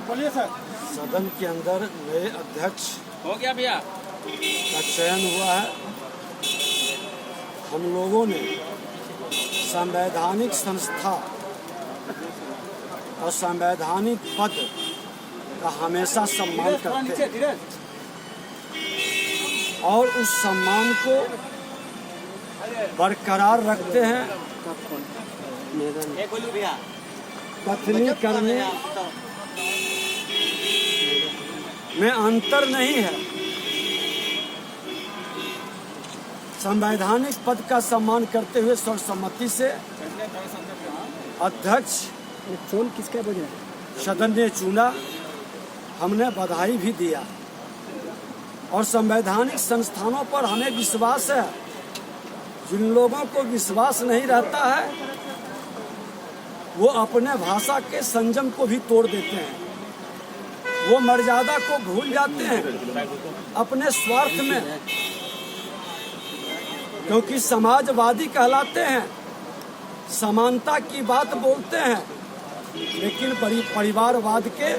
बोलिए सर। सदन के अंदर नए अध्यक्ष हो गया भैया का चयन हुआ है। हम लोगों ने संवैधानिक संस्था और संवैधानिक पद का हमेशा सम्मान करते हैं और उस सम्मान को बरकरार रखते हैं। कथनी करने में अंतर नहीं है। संवैधानिक पद का सम्मान करते हुए सर्वसम्मति से अध्यक्ष किसका बजा सदन ने चुना। हमने बधाई भी दिया और संवैधानिक संस्थानों पर हमें विश्वास है। जिन लोगों को विश्वास नहीं रहता है वो अपने भाषा के संयम को भी तोड़ देते हैं। वो मर्यादा को भूल जाते हैं अपने स्वार्थ में, क्योंकि समाजवादी कहलाते हैं, समानता की बात बोलते हैं, लेकिन परिवारवाद के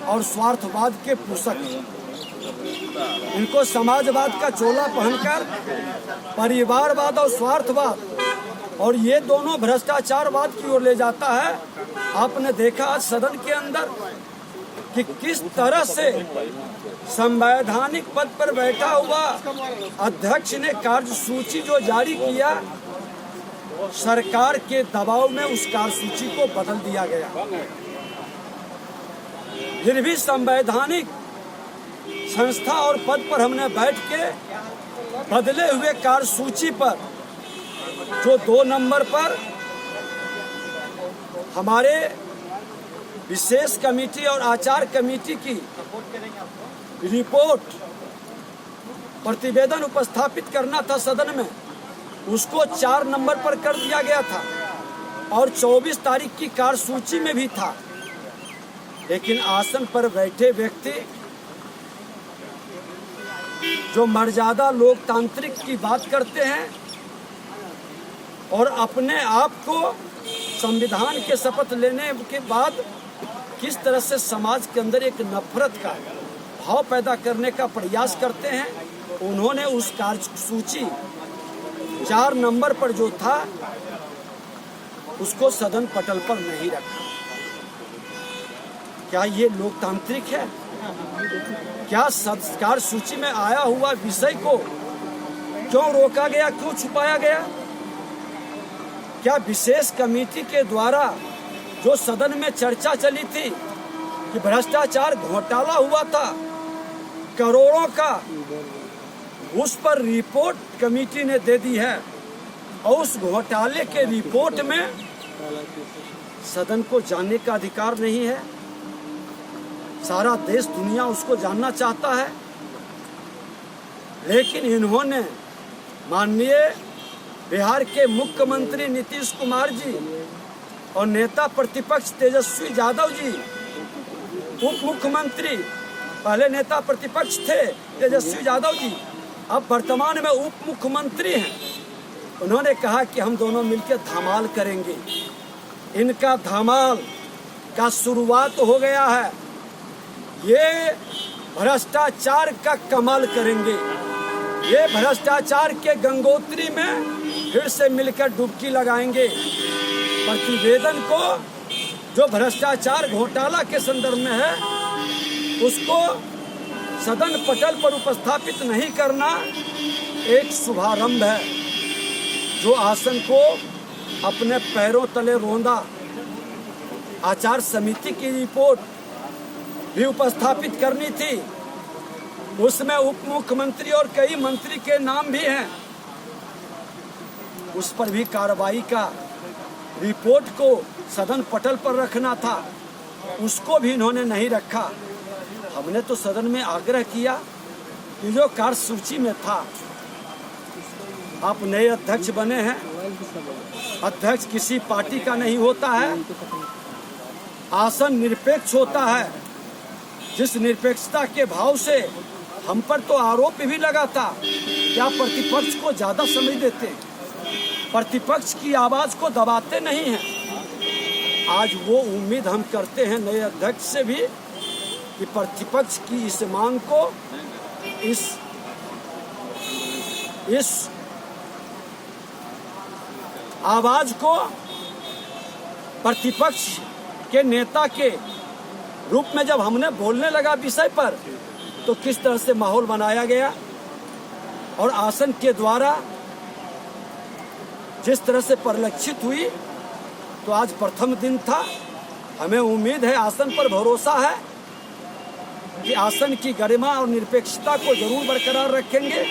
और स्वार्थवाद के पोषक हैं। इनको समाजवाद का चोला पहनकर परिवारवाद और स्वार्थवाद और ये दोनों भ्रष्टाचारवाद की ओर ले जाता है। आपने देखा आज सदन के अंदर कि किस तरह से संवैधानिक पद पर बैठा हुआ अध्यक्ष ने कार्यसूची जो जारी किया, सरकार के दबाव में उस कार्यसूची को बदल दिया गया। फिर भी संवैधानिक संस्था और पद पर हमने बैठ के बदले हुए कार्यसूची पर जो 2 नंबर पर हमारे विशेष कमेटी और आचार कमेटी की रिपोर्ट प्रतिवेदन उपस्थापित करना था सदन में, उसको 4 नंबर पर कर दिया गया था और 24 तारीख की कार्यसूची में भी था। लेकिन आसन पर बैठे व्यक्ति जो मर्यादा लोकतांत्रिक की बात करते हैं और अपने आप को संविधान के शपथ लेने के बाद किस तरह से समाज के अंदर एक नफरत का भाव पैदा करने का प्रयास करते हैं, उन्होंने उस कार्यसूची 4 नंबर पर जो था उसको सदन पटल पर नहीं रखा। क्या ये लोकतांत्रिक है? क्या कार्यसूची में आया हुआ विषय को क्यों रोका गया, क्यों छुपाया गया? क्या विशेष कमेटी के द्वारा जो सदन में चर्चा चली थी कि भ्रष्टाचार घोटाला हुआ था करोड़ों का, उस पर रिपोर्ट कमेटी ने दे दी है और उस घोटाले के रिपोर्ट में सदन को जानने का अधिकार नहीं है? सारा देश दुनिया उसको जानना चाहता है, लेकिन इन्होंने माननीय बिहार के मुख्यमंत्री नीतीश कुमार जी और नेता प्रतिपक्ष तेजस्वी यादव जी, उप मुख्यमंत्री, पहले नेता प्रतिपक्ष थे तेजस्वी यादव जी, अब वर्तमान में उप मुख्यमंत्री हैं। उन्होंने कहा कि हम दोनों मिलकर धमाल करेंगे। इनका धमाल का शुरुआत हो गया है। ये भ्रष्टाचार का कमाल करेंगे। ये भ्रष्टाचार के गंगोत्री में फिर से मिलकर डुबकी लगाएंगे। प्रतिवेदन को जो भ्रष्टाचार घोटाला के संदर्भ में है उसको सदन पटल पर उपस्थापित नहीं करना एक शुभारंभ है। जो आसन को अपने पैरों तले रौंदा, आचार समिति की रिपोर्ट भी उपस्थापित करनी थी, उसमें उप मुख्यमंत्री और कई मंत्री के नाम भी हैं, उस पर भी कार्रवाई का रिपोर्ट को सदन पटल पर रखना था, उसको भी इन्होंने नहीं रखा। हमने तो सदन में आग्रह किया कि जो कार्यसूची में था, आप नए अध्यक्ष बने हैं, अध्यक्ष किसी पार्टी का नहीं होता है, आसन निरपेक्ष होता है। जिस निरपेक्षता के भाव से हम पर तो आरोप भी लगा था कि आप प्रतिपक्ष को ज्यादा समय देते, प्रतिपक्ष की आवाज को दबाते नहीं हैं। आज वो उम्मीद हम करते हैं नए अध्यक्ष से भी कि प्रतिपक्ष की इस मांग को, इस आवाज को प्रतिपक्ष के नेता के रूप में जब हमने बोलने लगा विषय पर, तो किस तरह से माहौल बनाया गया और आसन के द्वारा जिस तरह से परिलक्षित हुई। तो आज प्रथम दिन था, हमें उम्मीद है, आसन पर भरोसा है कि आसन की गरिमा और निरपेक्षता को जरूर बरकरार रखेंगे